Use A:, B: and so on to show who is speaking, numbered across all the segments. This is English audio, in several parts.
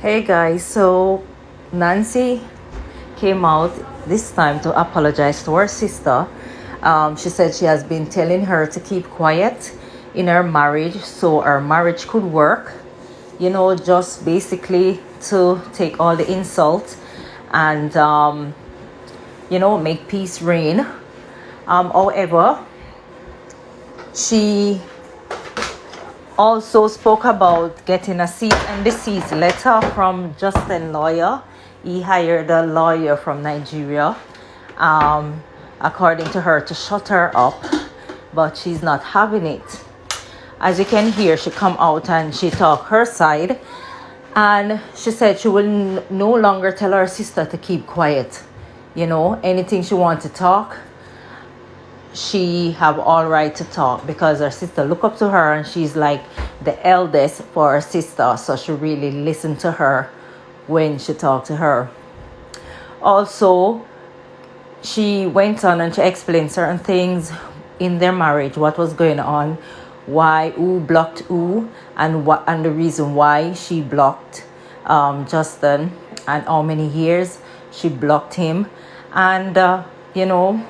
A: Hey guys, so Nancy came out this time to apologize to her sister. She said she has been telling her to keep quiet in her marriage so her marriage could work. Just basically to take all the insult and, make peace reign. However, she also spoke about getting a cease and desist letter from Justin lawyer. He hired a lawyer from Nigeria, according to her, to shut her up, but she's not having it. As you can hear, she come out and she talk her side, and she said she will no longer tell her sister to keep quiet. Anything she want to talk, she have all right to talk, because her sister look up to her and she's like the eldest for her sister, so she really listen to her when she talk to her. Also, she went on and she explained certain things in their marriage, what was going on, why who blocked who, and the reason why she blocked Justin, and how many years she blocked him. And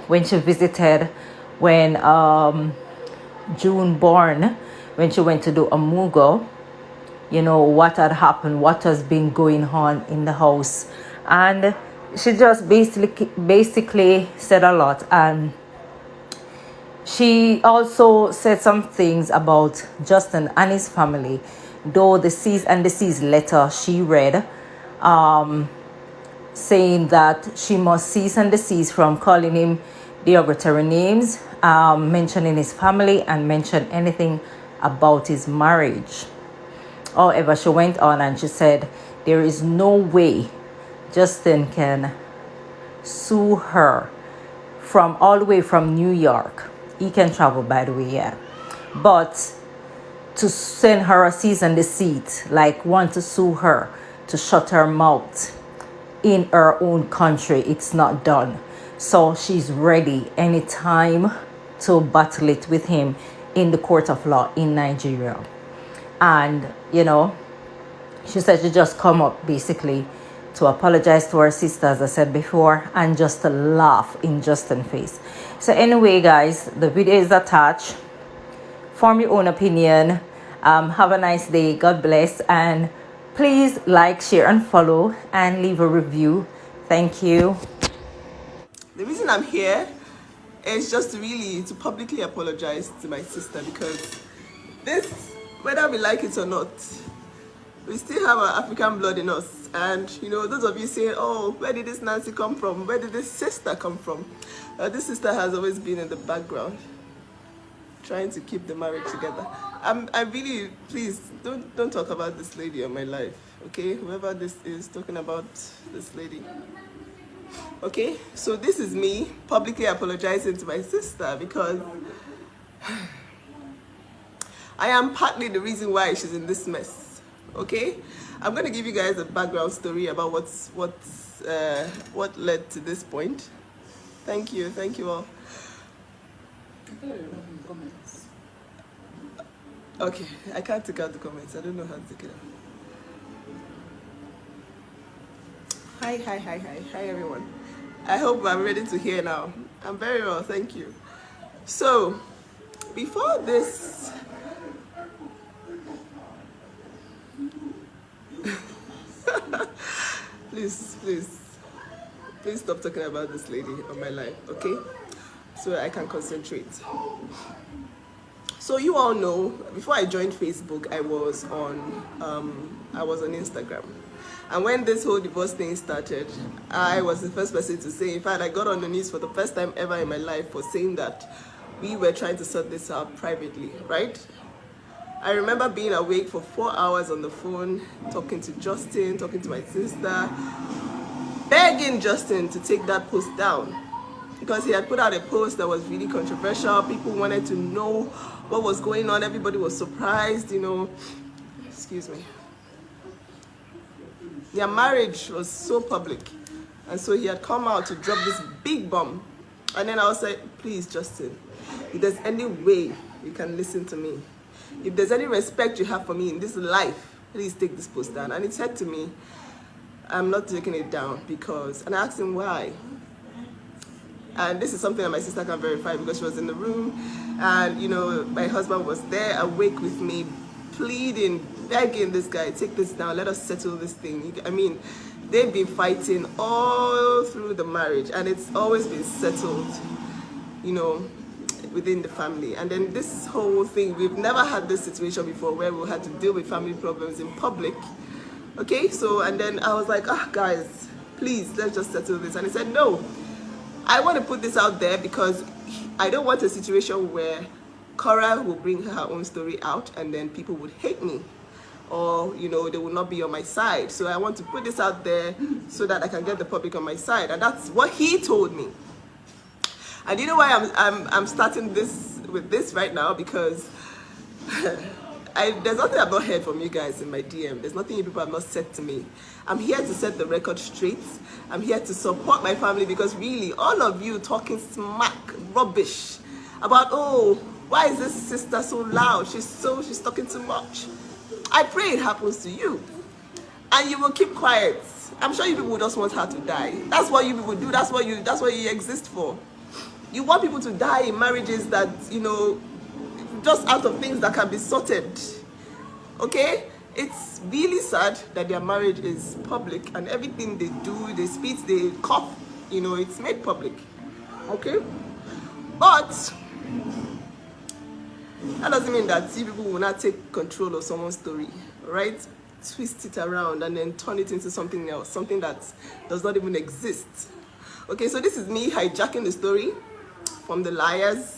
A: when she visited, when June born, when she went to do a mugo, what had happened, what has been going on in the house. And she just basically said a lot. And she also said some things about Justin and his family, though the cease and desist letter she read, saying that she must cease and desist from calling him derogatory names, mentioning his family, and mention anything about his marriage. However, she went on and she said there is no way Justin can sue her from all the way from New York. He can travel, by the way, yeah. But to send her a cease and desist, like want to sue her, to shut her mouth in her own country, it's not done. So she's ready anytime to battle it with him in the court of law in Nigeria. And she said she just come up basically to apologize to her sister, as I said before, and just to laugh in Justin's face. So anyway, guys, the video is attached. Form your own opinion. Have a nice day. God bless. And please like, share, and follow, and leave a review. Thank you.
B: The reason I'm here is just really to publicly apologize to my sister, because this, whether we like it or not, we still have our African blood in us. And those of you say, oh, where did this Nancy come from? Where did this sister come from? This sister has always been in the background, trying to keep the marriage together. I really, please don't talk about this lady on my life, okay? Whoever this is talking about this lady. Okay, so this is me publicly apologizing to my sister, because I am partly the reason why she's in this mess. Okay, I'm going to give you guys a background story about what led to this point. Thank you all. Okay, I can't take out the comments. I don't know how to take it out. Hi everyone. I hope I'm ready to hear now. I'm very well, thank you. So, before this, please stop talking about this lady on my life, okay? So I can concentrate. So you all know, before I joined Facebook, I was on Instagram. And when this whole divorce thing started, I was the first person to say, in fact, I got on the news for the first time ever in my life for saying that we were trying to sort this out privately, right? I remember being awake for 4 hours on the phone, talking to Justin, talking to my sister, begging Justin to take that post down, because he had put out a post that was really controversial. People wanted to know what was going on. Everybody was surprised, Excuse me. Their marriage was so public, and so he had come out to drop this big bomb. And then I was like, please, Justin, if there's any way you can listen to me, if there's any respect you have for me in this life, please take this post down. And he said to me, I'm not taking it down because, and I asked him why. And this is something that my sister can verify because she was in the room, and my husband was there awake with me, pleading, begging this guy, take this down, let us settle this thing. I mean, they've been fighting all through the marriage, and it's always been settled, within the family. And then this whole thing, we've never had this situation before where we had to deal with family problems in public. Okay, so, and then I was like, guys, please, let's just settle this. And he said, no, I want to put this out there because I don't want a situation where Korra will bring her own story out and then people would hate me, or they will not be on my side. So I want to put this out there so that I can get the public on my side. And that's what he told me. And you know why I'm starting this with this right now? Because there's nothing I've not heard from you guys in my DM. There's nothing you people have not said to me. I'm here to set the record straight. I'm here to support my family, because really, all of you talking smack, rubbish about, oh, why is this sister so loud? She's talking too much. I pray it happens to you, and you will keep quiet. I'm sure you people just want her to die. That's what you people do. That's what you exist for. You want people to die in marriages that, just out of things that can be sorted. Okay? It's really sad that their marriage is public, and everything they do, they spit, they cough, it's made public. Okay? But that doesn't mean that you people will not take control of someone's story, right? Twist it around and then turn it into something else, something that does not even exist. Okay, so this is me hijacking the story from the liars,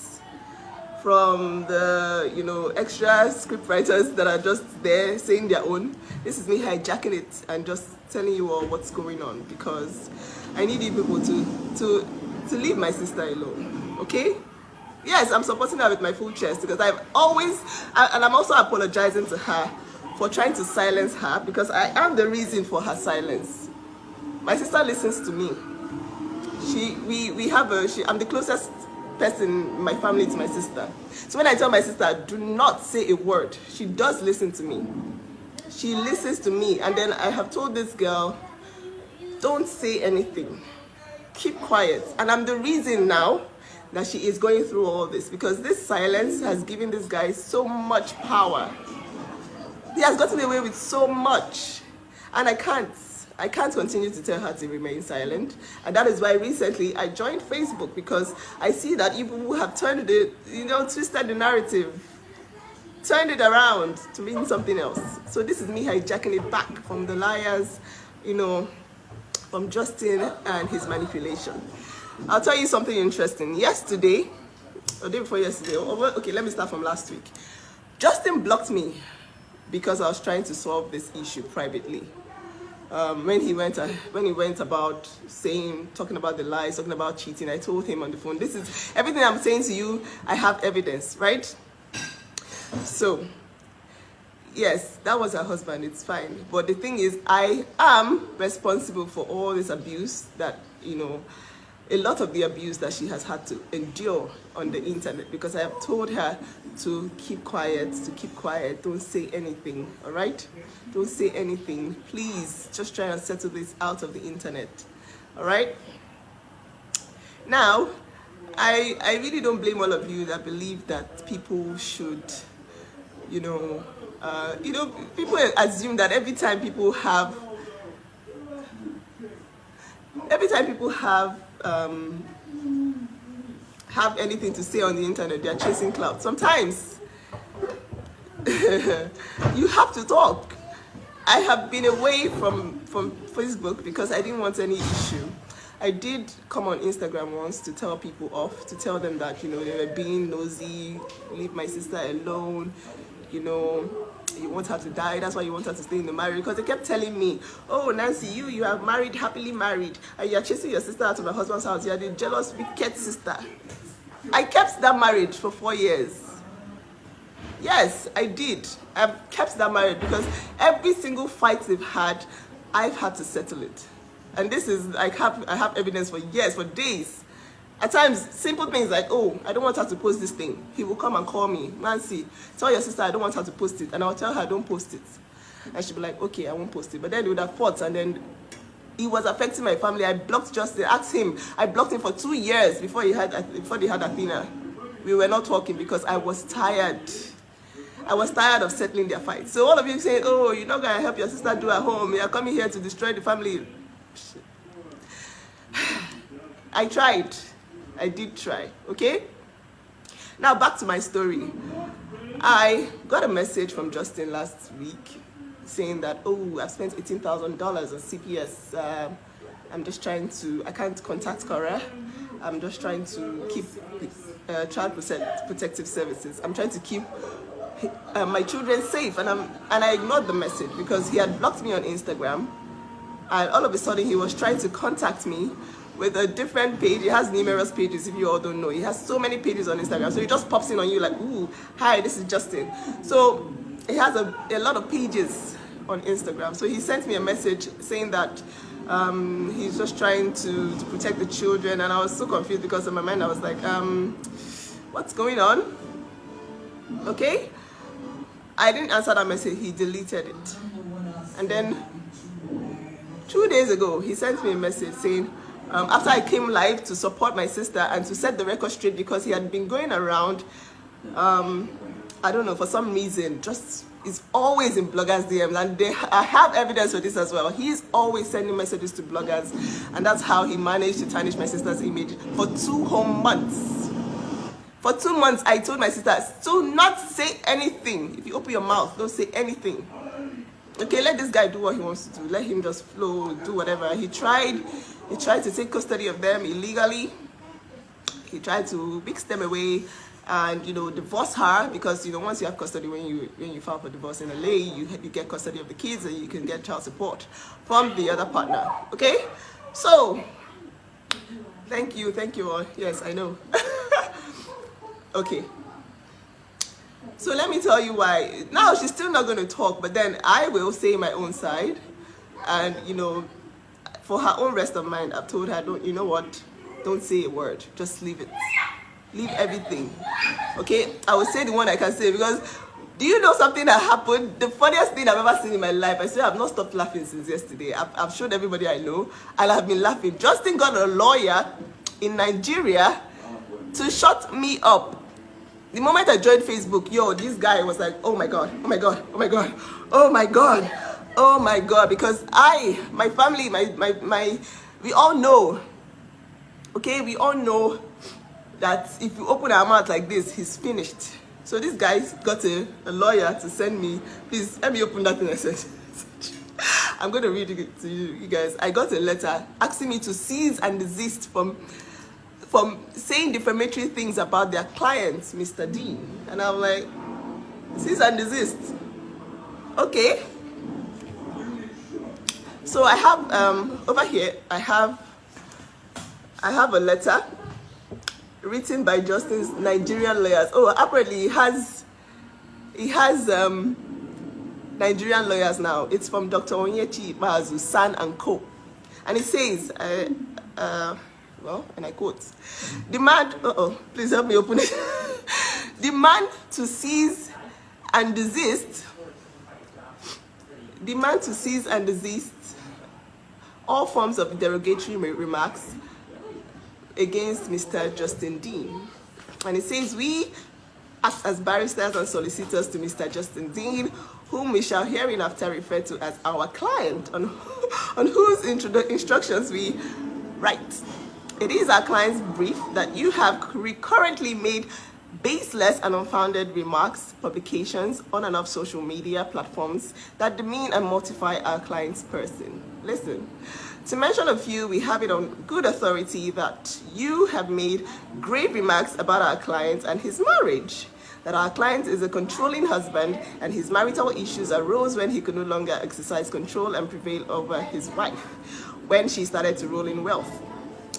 B: from the extra script writers that are just there saying their own. This is me hijacking it and just telling you all what's going on, because I need you people to leave my sister alone. Okay? Yes, I'm supporting her with my full chest, because and I'm also apologizing to her for trying to silence her, because I am the reason for her silence. My sister listens to me. I'm the closest person in my family to my sister. So when I tell my sister, do not say a word, she does listen to me. She listens to me, and then I have told this girl, don't say anything. Keep quiet. And I'm the reason now that she is going through all this, because this silence has given this guy so much power. He has gotten away with so much, and I can't continue to tell her to remain silent. And that is why recently I joined Facebook, because I see that you people have turned it, twisted the narrative, turned it around to mean something else. So this is me hijacking it back from the liars, from Justin and his manipulation. I'll tell you something interesting. Yesterday, or day before yesterday, okay, let me start from last week. Justin blocked me because I was trying to solve this issue privately. When he went about talking about the lies, talking about cheating, I told him on the phone, this is everything I'm saying to you, I have evidence, right? So, yes, that was her husband, it's fine. But the thing is, I am responsible for all this abuse that, a lot of the abuse that she has had to endure on the internet, because I have told her to keep quiet, don't say anything, all right? Don't say anything. Please, just try and settle this out of the internet, all right? Now, I really don't blame all of you that believe that people should, people assume that every time people have anything to say on the internet, they are chasing clout. Sometimes you have to talk. I have been away from Facebook because I didn't want any issue. I did come on Instagram once to tell people off, to tell them that, they were being nosy, leave my sister alone, you want her to die, that's why you want her to stay in the marriage. Because they kept telling me, oh, Nancy, you are married, happily married, and you are chasing your sister out of her husband's house. You are the jealous, wicked sister. I kept that marriage for 4 years. Yes, I did. I've kept that marriage because every single fight they've had, I've had to settle it. And this is, I have evidence for years, for days. At times, simple things like, oh, I don't want her to post this thing. He will come and call me, Nancy, tell your sister I don't want her to post it. And I'll tell her, don't post it. and she'd be like, okay, I won't post it. But then they would have fought, and then it was affecting my family. I blocked Justin. Asked him. I blocked him for 2 years before they had Athena. We were not talking because I was tired. I was tired of settling their fights. So all of you saying, oh, you're not going to help your sister do at home. You're coming here to destroy the family. I tried. I did try. Okay? Now back to my story. I got a message from Justin last week saying that, oh, I've spent $18,000 on CPS. I'm just trying to, I can't contact korra. I'm just trying to keep child protective services. I'm trying to keep my children safe, and I ignored the message because he had blocked me on Instagram, and all of a sudden he was trying to contact me with a different page. He has numerous pages, if you all don't know. He has so many pages on Instagram, so he just pops in on you like, ooh, hi, this is Justin. So he has a lot of pages on Instagram. So he sent me a message saying that he's just trying to protect the children, and I was so confused because in my mind I was like, what's going on? Okay, I didn't answer that message. He deleted it, and then 2 days ago he sent me a message saying, after I came live to support my sister and to set the record straight, because he had been going around, I don't know, for some reason, just is always in bloggers' DMs, and I have evidence for this as well. He's always sending messages to bloggers, and that's how he managed to tarnish my sister's image for 2 whole months. For 2 months, I told my sister, do not say anything. If you open your mouth, don't say anything. Okay, let this guy do what he wants to do. Let him just flow, do whatever. He tried to take custody of them illegally. He tried to mix them away and, you know, divorce her, because, you know, once you have custody, when you file for divorce in LA, you get custody of the kids and you can get child support from the other partner. Okay? So, thank you all. Yes, I know. Okay. So let me tell you why. Now she's still not going to talk, but then I will say my own side. And, you know, for her own rest of mind, I've told her, you know what? Don't say a word. Just leave it. Leave everything. Okay? I will say the one I can say, because do you know something that happened? The funniest thing I've ever seen in my life. I swear I've not stopped laughing since yesterday. I've showed everybody I know, and I've been laughing. Justin got a lawyer in Nigeria to shut me up. The moment I joined Facebook, yo, this guy was like, oh my God, oh my God, oh my God, oh my God, oh my God, because my family, we all know, okay, we all know that if you open our mouth like this, he's finished. So this guy's got a lawyer to send me. Please, let me open that in a second. I'm going to read it to you guys. I got a letter asking me to cease and desist from saying defamatory things about their client, Mr. Dean. And I'm like, cease and desist. Okay. So I have, over here, I have a letter written by Justin's Nigerian lawyers. Oh, apparently he has Nigerian lawyers now. It's from Dr. Onyechi Mazu, San and Co. And it says, well, and I quote, demand, please help me open it. Demand to cease and desist all forms of derogatory remarks against Mr. Justin Dean. And it says, we act as barristers and solicitors to Mr. Justin Dean, whom we shall hereinafter refer to as our client, on whose instructions we write. It is our client's brief that you have recurrently made baseless and unfounded remarks, publications on and off social media platforms that demean and mortify our client's person. Listen, to mention a few, we have it on good authority that you have made grave remarks about our client and his marriage, that our client is a controlling husband and his marital issues arose when he could no longer exercise control and prevail over his wife when she started to roll in wealth.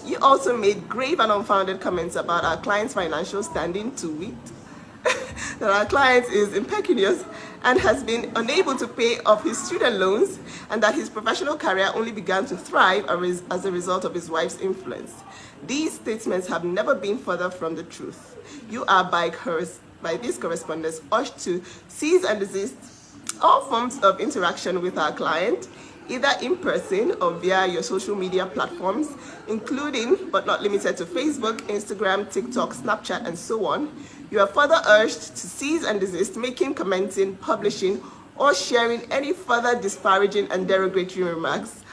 B: You also made grave and unfounded comments about our client's financial standing, to wit, that our client is impecunious and has been unable to pay off his student loans, and that his professional career only began to thrive as a result of his wife's influence. These statements have never been further from the truth. You are by this correspondence urged to cease and desist All forms of interaction with our client, either in person or via your social media platforms, including but not limited to Facebook, Instagram, TikTok, Snapchat, and so on. You are further urged to cease and desist making, commenting, publishing, or sharing any further disparaging and derogatory remarks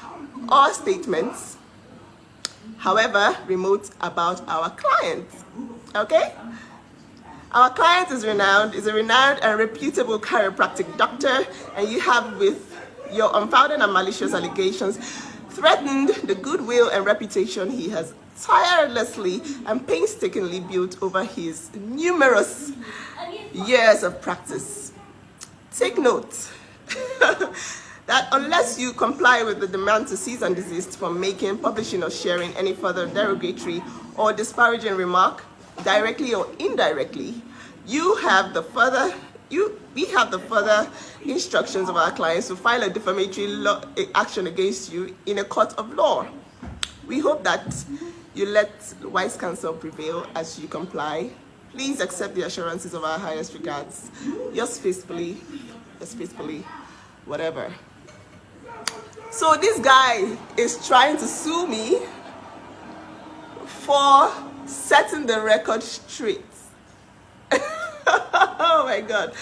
B: or statements, however remote, about our client. Okay? Our client is a renowned and reputable chiropractic doctor, and you have, with your unfounded and malicious allegations, threatened the goodwill and reputation he has tirelessly and painstakingly built over his numerous years of practice. Take note that unless you comply with the demand to cease and desist from making, publishing, or sharing any further derogatory or disparaging remark, directly or indirectly, we have the further instructions of our clients to file a defamatory action against you in a court of law. We hope that you let wise counsel prevail as you comply. Please accept the assurances of our highest regards. Yours faithfully, whatever. So this guy is trying to sue me for setting the record straight. Oh my God.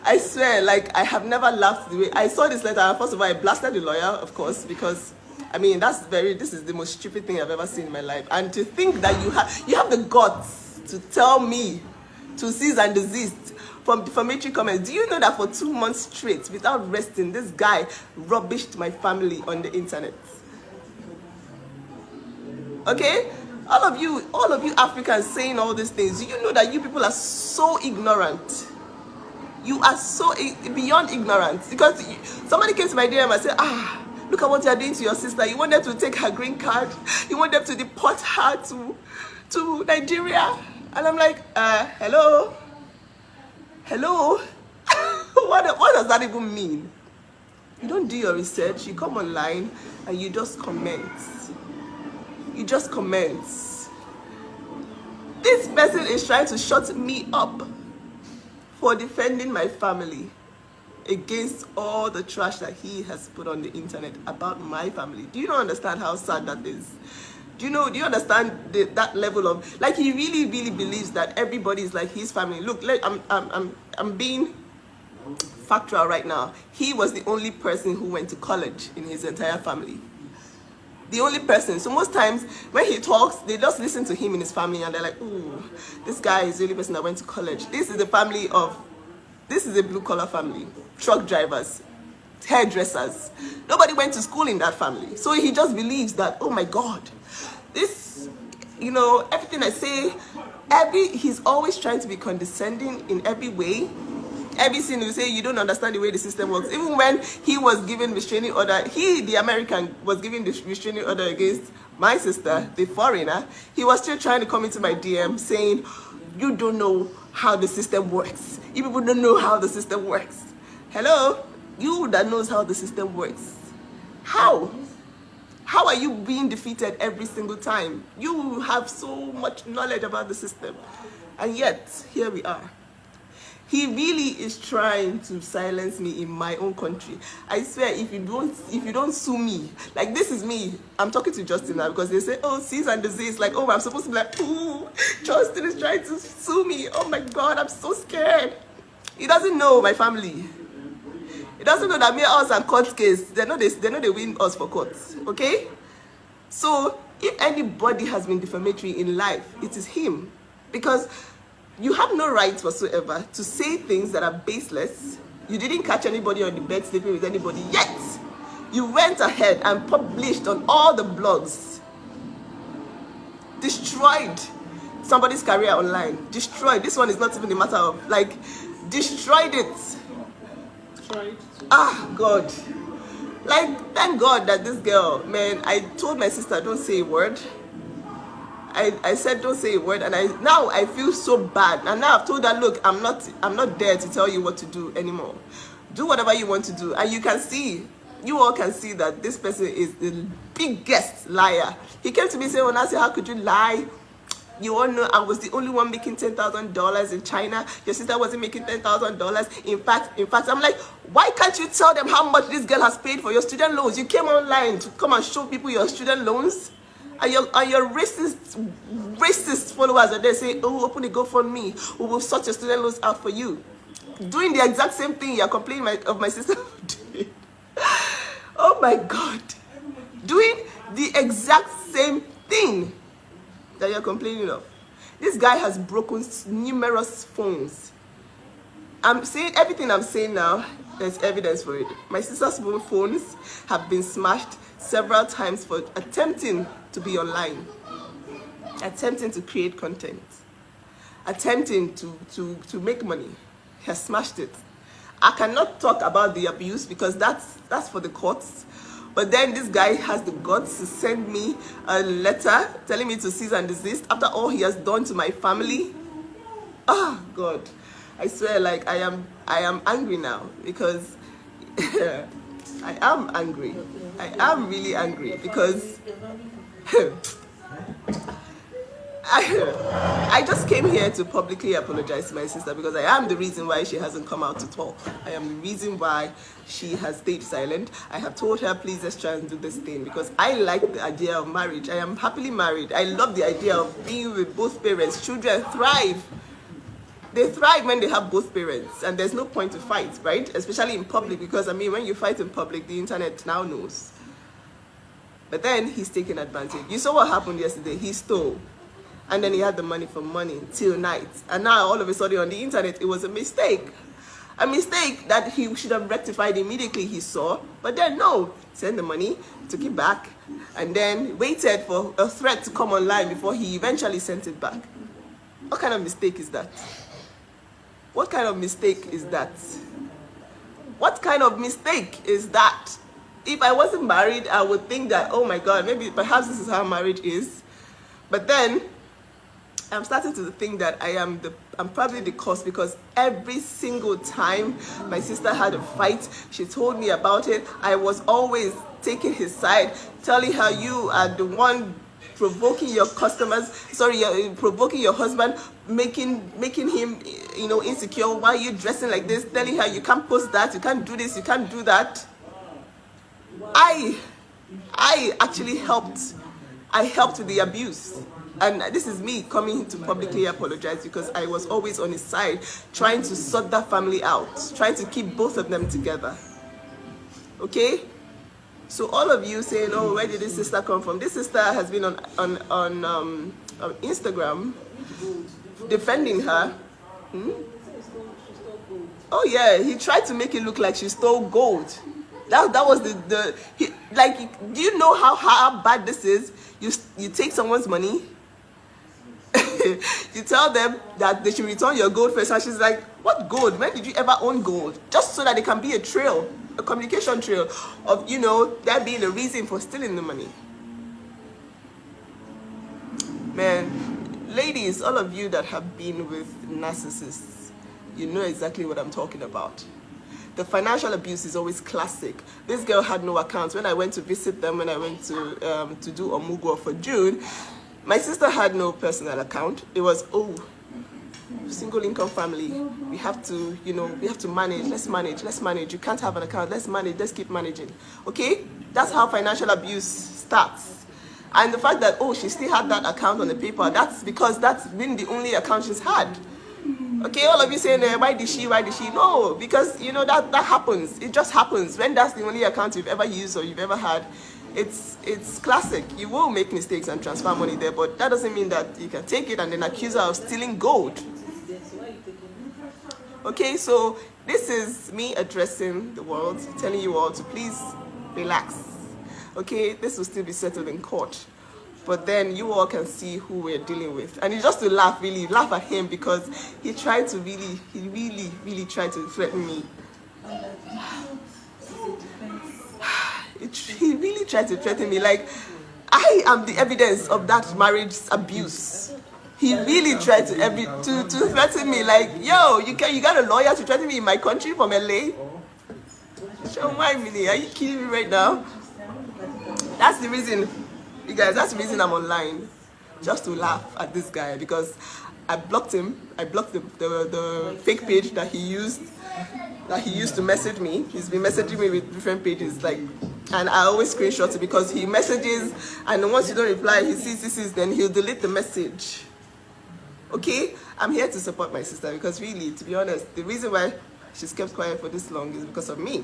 B: I swear, like, I have never laughed the way I saw this letter. First of all, I blasted the lawyer, of course, because I mean, this is the most stupid thing I've ever seen in my life. And to think that you have the guts to tell me to cease and desist from defamatory comments. Do you know that for 2 months straight, without resting, this guy rubbished my family on the internet? Okay? All of you Africans saying all these things, do you know that you people are so ignorant? You are so beyond ignorant. Because somebody came to my DM and said, look at what you are doing to your sister. You want them to take her green card. You want them to deport her to Nigeria. And I'm like, hello? What does that even mean? You don't do your research. You come online and you just comment. This person is trying to shut me up for defending my family against all the trash that he has put on the internet about my family. Do you not understand how sad that is? Do you understand that level of, like, he really believes that everybody is like his family. Look, I'm being factual right now. He was the only person who went to college in his entire family. The only person. So most times when he talks, they just listen to him and his family and they're like, ooh, this guy is the only person that went to college. This is a blue collar family. Truck drivers, hairdressers. Nobody went to school in that family. So he just believes that, oh my God, this, everything I say, he's always trying to be condescending in every way. Everything you say, you don't understand the way the system works. Even when he was given restraining order, the American, was giving the restraining order against my sister, the foreigner, he was still trying to come into my DM saying, you don't know how the system works. You people don't know how the system works. Hello? You that knows how the system works. How? How are you being defeated every single time? You have so much knowledge about the system. And yet, here we are. He really is trying to silence me in my own country. I swear, if you don't sue me, like, this is me. I'm talking to Justin now because they say, oh, cease and desist. Like, oh, I'm supposed to be like, ooh, Justin is trying to sue me. Oh my God, I'm so scared. He doesn't know my family. He doesn't know that me and us are court case. They know they win us for courts. Okay? So if anybody has been defamatory in life, it is him. Because you have no right whatsoever to say things that are baseless. You didn't catch anybody on the bed sleeping with anybody yet. You went ahead and published on all the blogs. Destroyed somebody's career online. Destroyed. This one is not even a matter of, like, destroyed it. Destroyed. God. Like, thank God that this girl, man, I told my sister, don't say a word. I said don't say a word, and now I feel so bad. And now I've told her, look, I'm not there to tell you what to do anymore. Do whatever you want to do. And you all can see that this person is the biggest liar. He came to me saying, well, Nancy, how could you lie? You all know I was the only one making $10,000 in China. Your sister wasn't making $10,000. In fact, I'm like, why can't you tell them how much this girl has paid for your student loans? You came online to come and show people your student loans. And your racist followers are there saying, oh, open a GoFundMe. We will sort your student loans out for you. Doing the exact same thing you're complaining of my sister doing. Oh my God. Doing the exact same thing that you're complaining of. This guy has broken numerous phones. I'm saying everything I'm saying now, there's evidence for it. My sister's phones have been smashed several times for attempting to be online, attempting to create content, attempting to make money. He has smashed it. I cannot talk about the abuse because that's for the courts. But then this guy has the guts to send me a letter telling me to cease and desist after all he has done to my family. Oh God, I swear, like I am angry now because I am angry. I am really angry because I just came here to publicly apologize to my sister because I am the reason why she hasn't come out to talk. I am the reason why she has stayed silent. I have told her, please, let's try and do this thing because I like the idea of marriage. I am happily married. I love the idea of being with both parents. Children thrive. They thrive when they have both parents, and there's no point to fight, right? Especially in public, because I mean, when you fight in public, the internet now knows. But then he's taking advantage. You saw what happened yesterday. He stole. And then he had the money for money till night. And now all of a sudden on the internet, it was a mistake. A mistake that he should have rectified immediately, he saw. But then no, sent the money, took it back, and then waited for a threat to come online before he eventually sent it back. What kind of mistake is that? What kind of mistake is that? What kind of mistake is that? If I wasn't married, I would think that, oh my God, maybe perhaps this is how marriage is. But then I'm starting to think that I'm probably the cause because every single time my sister had a fight, she told me about it. I was always taking his side, telling her you are the one provoking your provoking your husband, making him, insecure. Why are you dressing like this? Telling her you can't post that, you can't do this, you can't do that. I actually helped. I helped with the abuse. And this is me coming to publicly apologize because I was always on his side, trying to sort that family out, trying to keep both of them together. Okay? So all of you saying, oh, where did this sister come from? This sister has been on Instagram defending her. Oh yeah, he tried to make it look like she stole gold. That was do you know how bad this is? You take someone's money, you tell them that they should return your gold first, and she's like, what gold? When did you ever own gold? Just so that it can be a trail, a communication trail of, there being a reason for stealing the money. Man, ladies, all of you that have been with narcissists, you know exactly what I'm talking about. The financial abuse is always classic. This girl had no accounts. When I went to visit them, when I went to do Omugwo for June, my sister had no personal account. It was, single income family. We have to, we have to manage. Let's manage. You can't have an account. Let's manage. Let's keep managing. Okay? That's how financial abuse starts. And the fact that, she still had that account on the paper, that's because that's been the only account she's had. Okay, all of you saying, why did she? No, because, that happens. It just happens. When that's the only account you've ever used or you've ever had, it's classic. You will make mistakes and transfer money there, but that doesn't mean that you can take it and then accuse her of stealing gold. Okay, so this is me addressing the world, telling you all to please relax. Okay, this will still be settled in court. But then you all can see who we're dealing with. And it's just to laugh at him because he really tried to threaten me. He really tried to threaten me. Like, I am the evidence of that marriage abuse. He really tried to threaten me. Like, yo, you got a lawyer to threaten me in my country from LA? Show my mini. Are you kidding me right now? That's the reason. You guys, that's the reason I'm online. just to laugh at this guy because I blocked him. I blocked the fake page that he used to message me. He's been messaging me with different pages, like, and I always screenshot it because he messages, and once you don't reply, he sees, then he'll delete the message. Okay, I'm here to support my sister because really, to be honest, the reason why she's kept quiet for this long is because of me.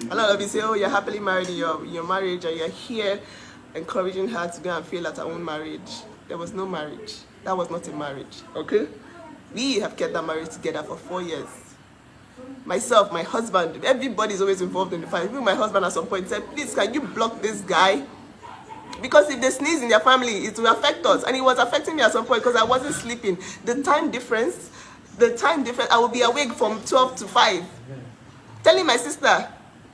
B: A lot of you say, oh, you're happily married in your marriage, and you're here encouraging her to go and fail at her own marriage. There was no marriage. That was not a marriage, okay? We have kept that marriage together for 4 years. Myself, my husband, everybody's always involved in the fight. Even my husband at some point said, please, can you block this guy? Because if they sneeze in their family, it will affect us. And it was affecting me at some point because I wasn't sleeping. The time difference, I will be awake from 12 to 5. Telling my sister,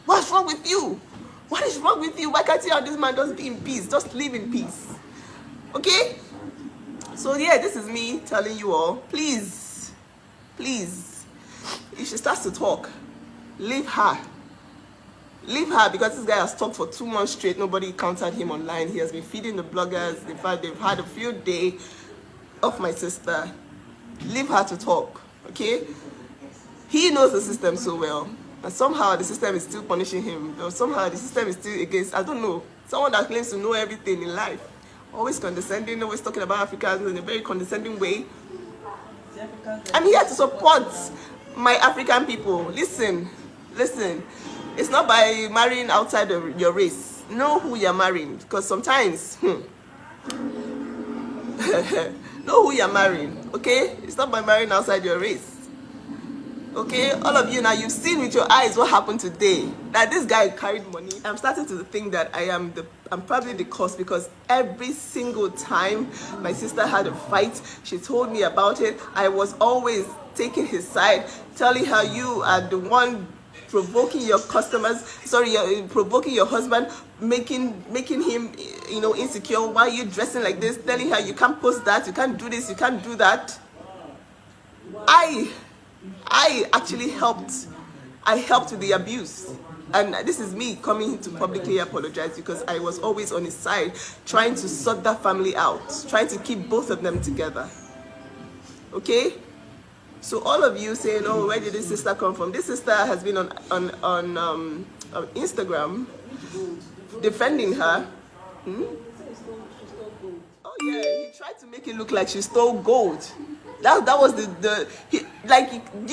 B: what's wrong with you? What is wrong with you? Why can't you have this man just be in peace? Just live in peace. Okay? So yeah, this is me telling you all, please, if she starts to talk, leave her. Leave her because this guy has talked for 2 months straight. Nobody counted him online. He has been feeding the bloggers. In fact, they've had a field day of my sister. Leave her to talk, okay? He knows the system so well. And somehow the system is still punishing him. Or somehow the system is still against, I don't know, someone that claims to know everything in life. Always condescending, always talking about Africans in a very condescending way. I'm here to support my African people. Listen. It's not by marrying outside of your race. Know who you're marrying. Because sometimes, know who you're marrying, okay? It's not by marrying outside your race. Okay, all of you now, you've seen with your eyes what happened today. That this guy carried money. I'm starting to think that I'm probably the cause because every single time my sister had a fight, she told me about it. I was always taking his side, telling her you are the one provoking your customers, provoking your husband, making him, insecure. Why are you dressing like this? Telling her you can't post that, you can't do this, you can't do that. I actually helped. I helped with the abuse. And this is me coming to publicly apologize because I was always on his side, trying to sort that family out, trying to keep both of them together. Okay? So all of you saying, oh, where did this sister come from? This sister has been on Instagram defending her. Oh yeah, he tried to make it look like she stole gold. That was do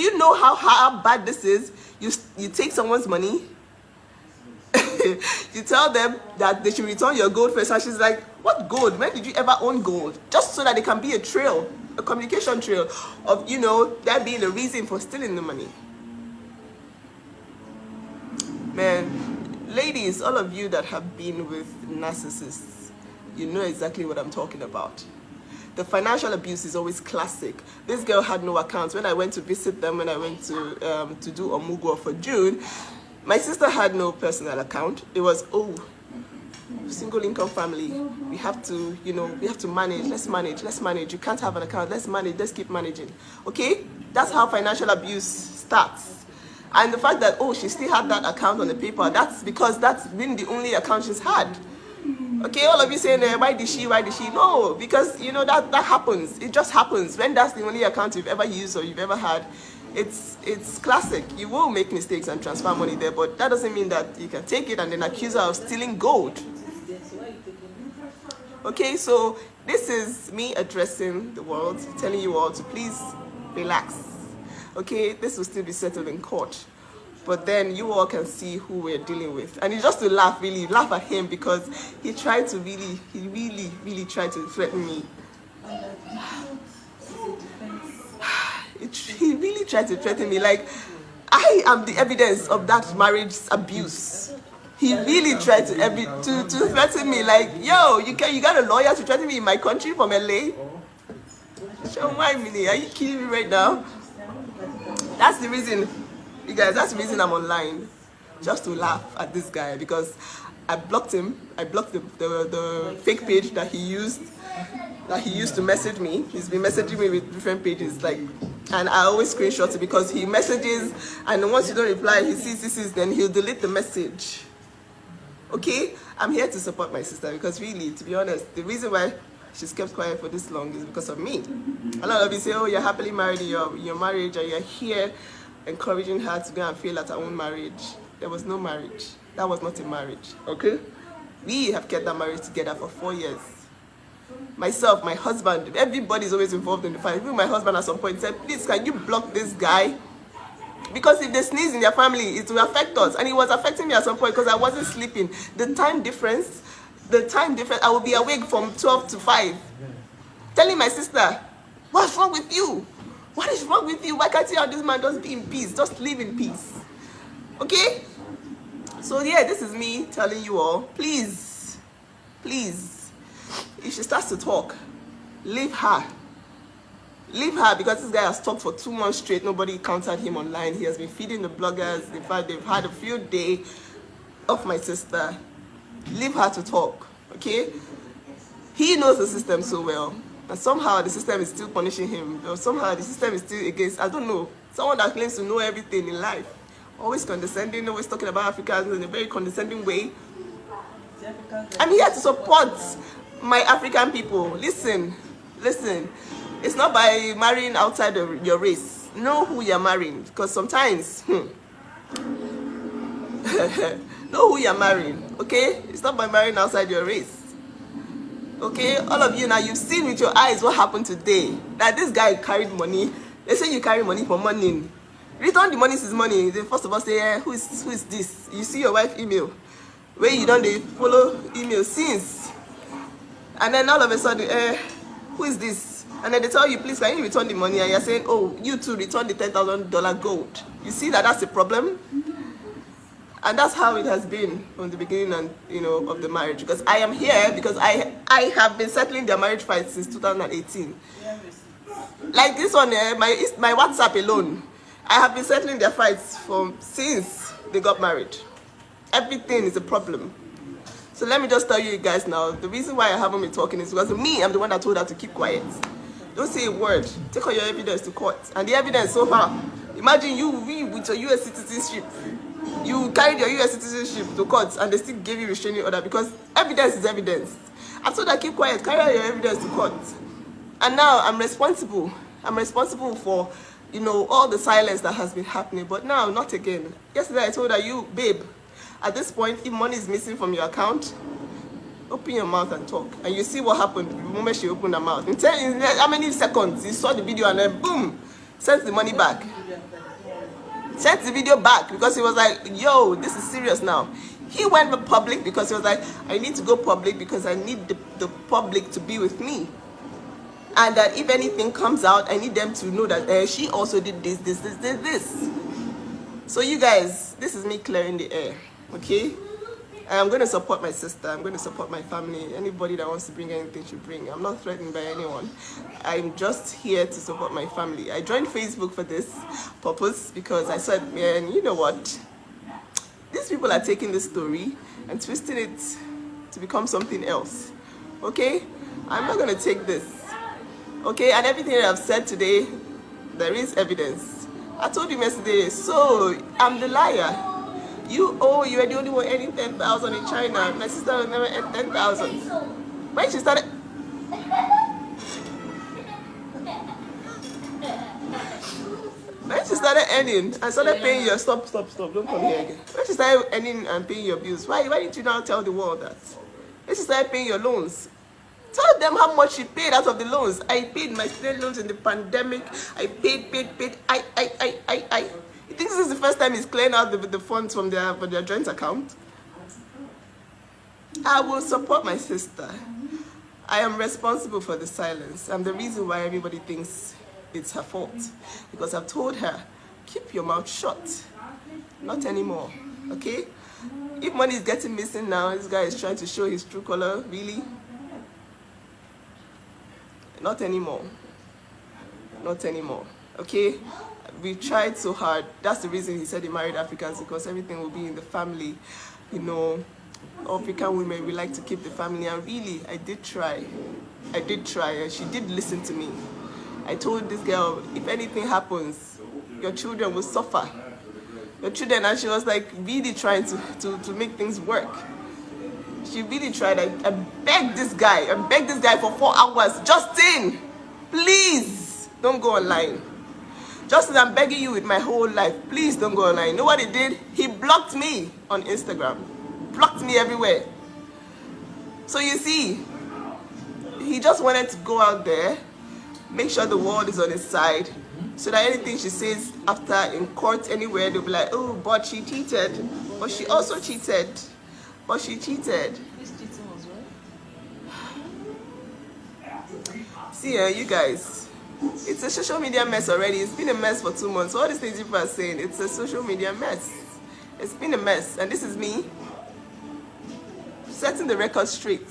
B: you know how bad this is? You take someone's money, you tell them that they should return your gold first, and she's like, what gold? When did you ever own gold? Just so that there can be a trail, a communication trail of, that being a reason for stealing the money. Man, ladies, all of you that have been with narcissists, you know exactly what I'm talking about. The financial abuse is always classic. This girl had no accounts. When I went to visit them, when I went to do Omugwo for June, my sister had no personal account. It was, single income family. We have to, we have to manage. Let's manage. You can't have an account. Let's manage. Let's keep managing. Okay? That's how financial abuse starts. And the fact that, she still had that account on the paper, that's because that's been the only account she's had. Okay, all of you saying, why did she? No, because, that happens. It just happens. When that's the only account you've ever used or you've ever had, it's classic. You will make mistakes and transfer money there, but that doesn't mean that you can take it and then accuse her of stealing gold. Okay, so this is me addressing the world, telling you all to please relax. Okay, this will still be settled in court. But then you all can see who we're dealing with. And it's just to laugh at him because he really tried to threaten me. He really tried to threaten me. Like, I am the evidence of that marriage abuse. He really tried to threaten me. Like, yo, you got a lawyer to threaten me in my country from LA? Are you kidding me right now? That's the reason. You guys, that's the reason I'm online, just to laugh at this guy because I blocked him. I blocked the fake page that he used to message me. He's been messaging me with different pages, and I always screenshot it because he messages, and once you don't reply, he sees, then he'll delete the message. Okay, I'm here to support my sister because really, to be honest, the reason why she's kept quiet for this long is because of me. A lot of you say, oh, you're happily married in your marriage, or you're here encouraging her to go and fail at her own marriage. There was no marriage. That was not a marriage, okay? We have kept that marriage together for 4 years. Myself, my husband, everybody's always involved in the fight. Even my husband at some point said, please, can you block this guy? Because if they sneeze in their family, it will affect us. And it was affecting me at some point because I wasn't sleeping. The time difference, I will be awake from 12 to 5. Telling my sister, what's wrong with you? What is wrong with you? Why can't you have this man just be in peace? Just live in peace. Okay? So yeah, this is me telling you all, please, if she starts to talk, leave her. Leave her, because this guy has talked for 2 months straight. Nobody counted him online. He has been feeding the bloggers. In fact, they've had a field day of my sister. Leave her to talk, okay? He knows the system so well. And somehow the system is still punishing him. Or somehow the system is still against, I don't know, someone that claims to know everything in life. Always condescending, always talking about Africans in a very condescending way. I'm here to support my African people. Listen. It's not by marrying outside of your race. Know who you're marrying. Because sometimes, know who you're marrying, okay? It's not by marrying outside your race. Okay, all of you now, you've seen with your eyes what happened today. That this guy carried money. They say you carry money for money. Return the money is money. They first of all say, who is this? You see your wife email. Where you don't they follow email since. And then all of a sudden, who is this? And then they tell you, please, can you return the money? And you're saying, oh, you too, return the $10,000 gold. You see that's a problem? And that's how it has been from the beginning, and of the marriage. Because I am here because I have been settling their marriage fight since 2018. Like this one, my WhatsApp alone, I have been settling their fights since they got married. Everything is a problem. So let me just tell you guys now, the reason why I haven't been talking is because me, I'm the one that told her to keep quiet. Don't say a word. Take all your evidence to court. And the evidence so far, imagine you with your US citizenship. You carried your US citizenship to court and they still gave you restraining order because evidence is evidence. I told her, keep quiet, carry out your evidence to court. And now I'm responsible. I'm responsible for, all the silence that has been happening. But now, not again. Yesterday I told her, you, babe, at this point, if money is missing from your account, open your mouth and talk. And you see what happened the moment she opened her mouth. In how many seconds? You saw the video and then boom, sent the money back. Sent the video back because he was like, yo, this is serious now. He went public because he was like, I need to go public because I need the public to be with me. And that if anything comes out, I need them to know that she also did this. So you guys, this is me clearing the air, okay? I'm going to support my sister. I'm going to support my family. Anybody that wants to bring anything should bring. I'm not threatened by anyone. I'm just here to support my family. I joined Facebook for this purpose because I said, man, you know what? These people are taking this story and twisting it to become something else. Okay? I'm not going to take this. Okay? And everything that I've said today, there is evidence. I told you yesterday, so I'm the liar. You are the only one earning 10,000 in China. My sister will never earn 10,000. When she started, earning and started paying your stop, don't come here again. When she started earning and paying your bills, why didn't you now tell the world that? When she started paying your loans, tell them how much she paid out of the loans. I paid my student loans in the pandemic. I paid. You think this is the first time he's clearing out the funds from their joint account? I will support my sister. I am responsible for the silence. I'm the reason why everybody thinks it's her fault. Because I've told her, keep your mouth shut. Not anymore, okay? If money is getting missing now, this guy is trying to show his true color, really? Not anymore. Not anymore, okay? We tried so hard. That's the reason he said he married Africans, because everything will be in the family. African women, we like to keep the family. And really, I did try, and she did listen to me. I told this girl, if anything happens, your children will suffer. Your children, and she was like really trying to make things work. She really tried. I begged this guy. I begged this guy for 4 hours. Justin, please don't go online. Justin, I'm begging you with my whole life. Please don't go online. You know what he did? He blocked me on Instagram. Blocked me everywhere. So you see, he just wanted to go out there, make sure the world is on his side, so that anything she says after in court anywhere, they'll be like, oh, but she cheated. But she also cheated. But she cheated.
C: This cheating was what?
B: See, you guys, it's a social media mess already. It's been a mess for 2 months. All these things people are saying, it's a social media mess. It's been a mess. And this is me setting the record straight.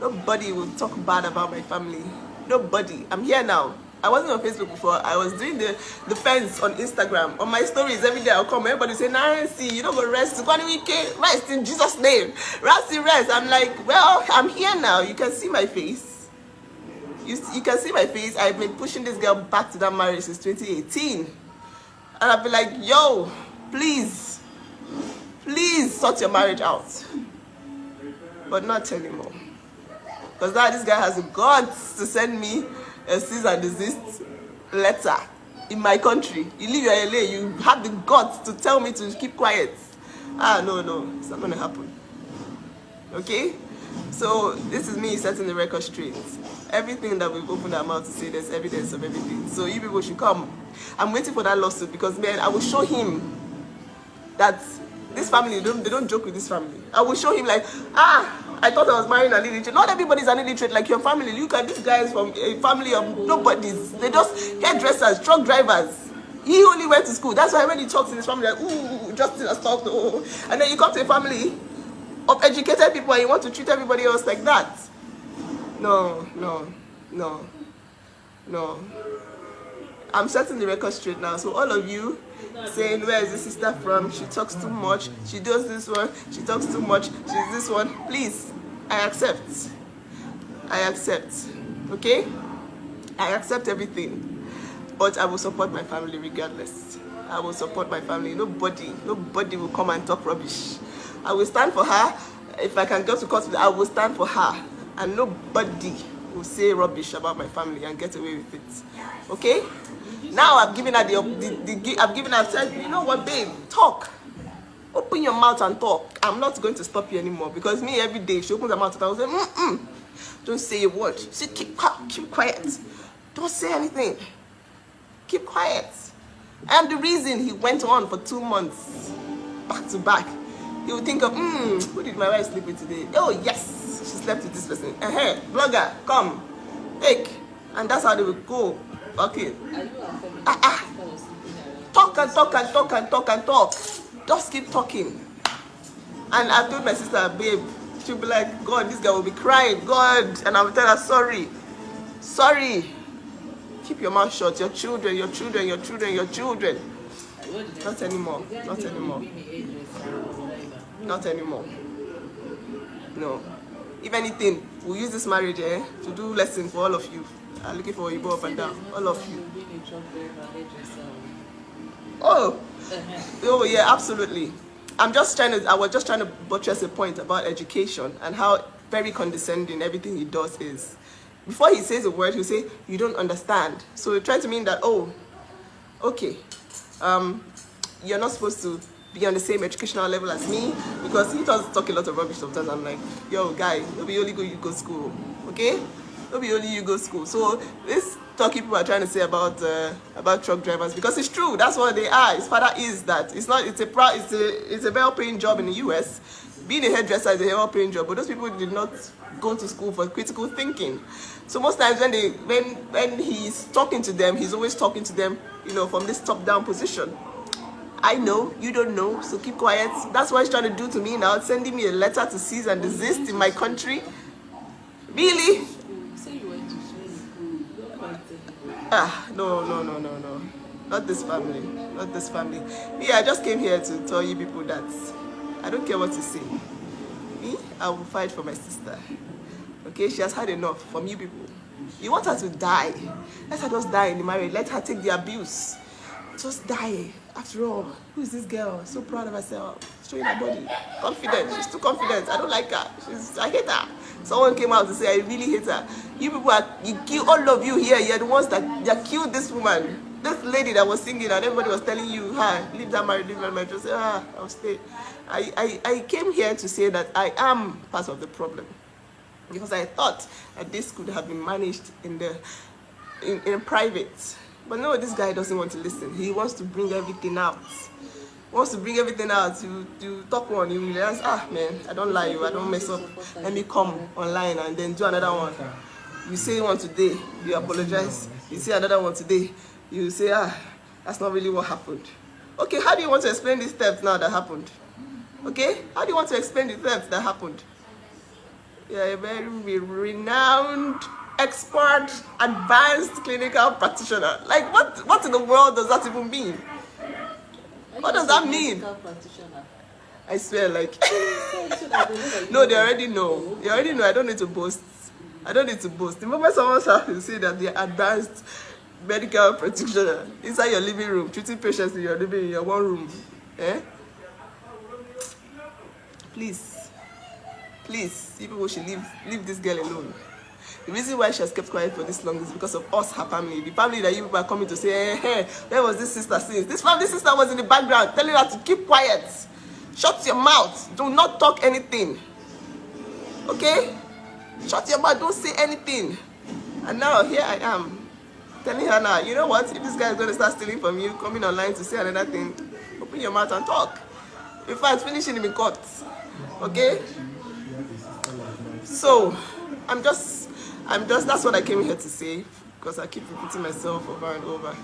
B: Nobody will talk bad about my family. Nobody. I'm here now. I wasn't on Facebook before. I was doing the fence on Instagram. On my stories every day I'll come. Everybody say, Nancy, you don't go rest. Rest in Jesus' name. Rest. I'm like, well, I'm here now. You can see my face. You can see my face. I've been pushing this girl back to that marriage since 2018. And I've been like, yo, please sort your marriage out. But not anymore. Because now this guy has the guts to send me a cease and desist letter in my country. You live in LA, you have the guts to tell me to keep quiet. No, it's not gonna happen. Okay? So this is me setting the record straight. Everything that we've opened our mouth to say, there's evidence of everything. So you people should come. I'm waiting for that lawsuit because, man, I will show him that this family, they don't joke with this family. I will show him like, I thought I was marrying an illiterate. Not everybody's an illiterate like your family. Look at these guys from a family of nobodies. They just hairdressers, truck drivers. He only went to school. That's why when he talks in his family, like, ooh, Justin has talked. Oh. And then you come to a family of educated people and you want to treat everybody else like that. No. I'm setting the record straight now. So all of you saying, where is the sister from? She talks too much. She does this one. She talks too much. She's this one. Please, I accept. Okay? I accept everything. But I will support my family regardless. I will support my family. Nobody will come and talk rubbish. I will stand for her. If I can go to court, I will stand for her. And nobody will say rubbish about my family and get away with it. Okay? Now I've given her I've said, you know what, babe, talk. Open your mouth and talk. I'm not going to stop you anymore because me every day she opens her mouth and I will say, don't say a word. Say keep quiet. Don't say anything. Keep quiet. And the reason he went on for 2 months back to back, he would think of, who did my wife sleep with today? Oh yes, she slept with this person. Blogger, come, take. And that's how they would go. Okay. Talk and talk. Just keep talking. And I told my sister, babe, she'll be like, God, this guy will be crying, God. And I will tell her, sorry. Keep your mouth shut. Your children. Not anymore. No. If anything, we'll use this marriage to do lessons for all of you. I'm looking for you go up and down. All of you. Oh yeah, absolutely. I was just trying to buttress a point about education and how very condescending everything he does is. Before he says a word, he'll say, you don't understand. So we're trying to mean that, okay, you're not supposed to be on the same educational level as me, because he does talk a lot of rubbish sometimes. I'm like, yo, guy, it'll be only you go school, okay? It'll be only you go school. So this talk people are trying to say about truck drivers, because it's true. That's what they are. His father is that. It's a well-paying job in the US. Being a hairdresser is a well-paying job, but those people did not go to school for critical thinking. So most times when he's talking to them, he's always talking to them, from this top-down position. I know, you don't know, so keep quiet. That's what he's trying to do to me now, sending me a letter to cease and desist in my country. Really? No. Not this family. Yeah, I just came here to tell you people that I don't care what you say. Me, I will fight for my sister. Okay, she has had enough from you people. You want her to die. Let her just die in the marriage. Let her take the abuse. Just die. After all, who is this girl? So proud of herself. showing her body. Confident. She's too confident. I don't like her. I hate her. Someone came out to say, I really hate her. You people you kill, all of you here, you're the ones that killed this woman. This lady that was singing and everybody was telling you, leave that marriage, leave that marriage. I said, I'll stay. I came here to say that I am part of the problem. Because I thought that this could have been managed in private. But no, this guy doesn't want to listen. He wants to bring everything out. You talk one, you realize, man, I don't lie you, I don't mess up. Let me come online and then do another one. You say one today, you apologize. You say another one today, you say, that's not really what happened. Okay, how do you want to explain this theft now that happened? Okay, how do you want to explain the theft that happened? You're a very renowned, expert, advanced clinical practitioner. Like, what in the world does that even mean? What does that mean? I swear, like, no, they already know. They already know. I don't need to boast. The moment someone starts to say that they're advanced medical practitioner inside your living room, treating patients in your living in your one room, please, people should leave this girl alone. The reason why she has kept quiet for this long is because of us, her family. The family that you people are coming to say, hey, where was this sister since? This family sister was in the background telling her to keep quiet. Shut your mouth. Do not talk anything. Okay? Shut your mouth. Don't say anything. And now here I am telling her now, you know what? If this guy is going to start stealing from you, coming online to say another thing, open your mouth and talk. In fact, finish him in court. Okay? So, that's what I came here to say, because I keep repeating myself over and over.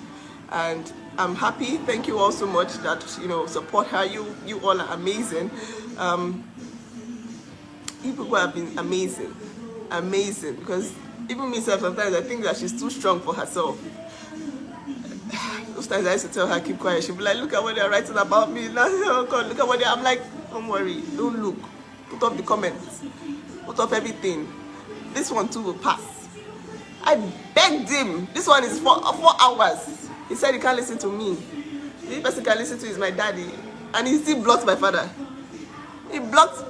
B: And I'm happy. Thank you all so much that, support her. You all are amazing. You people have been amazing. Amazing. Because even myself, sometimes I think that she's too strong for herself. Those times I used to tell her, keep quiet. She'll be like, look at what they're writing about me. Oh God, look at what I'm like, don't worry. Don't look. Put up the comments. Put up everything. This one too will pass. I begged him. This one is for 4 hours. He said he can't listen to me. The only person can listen to is my daddy. And he still blocked my father. He blocked.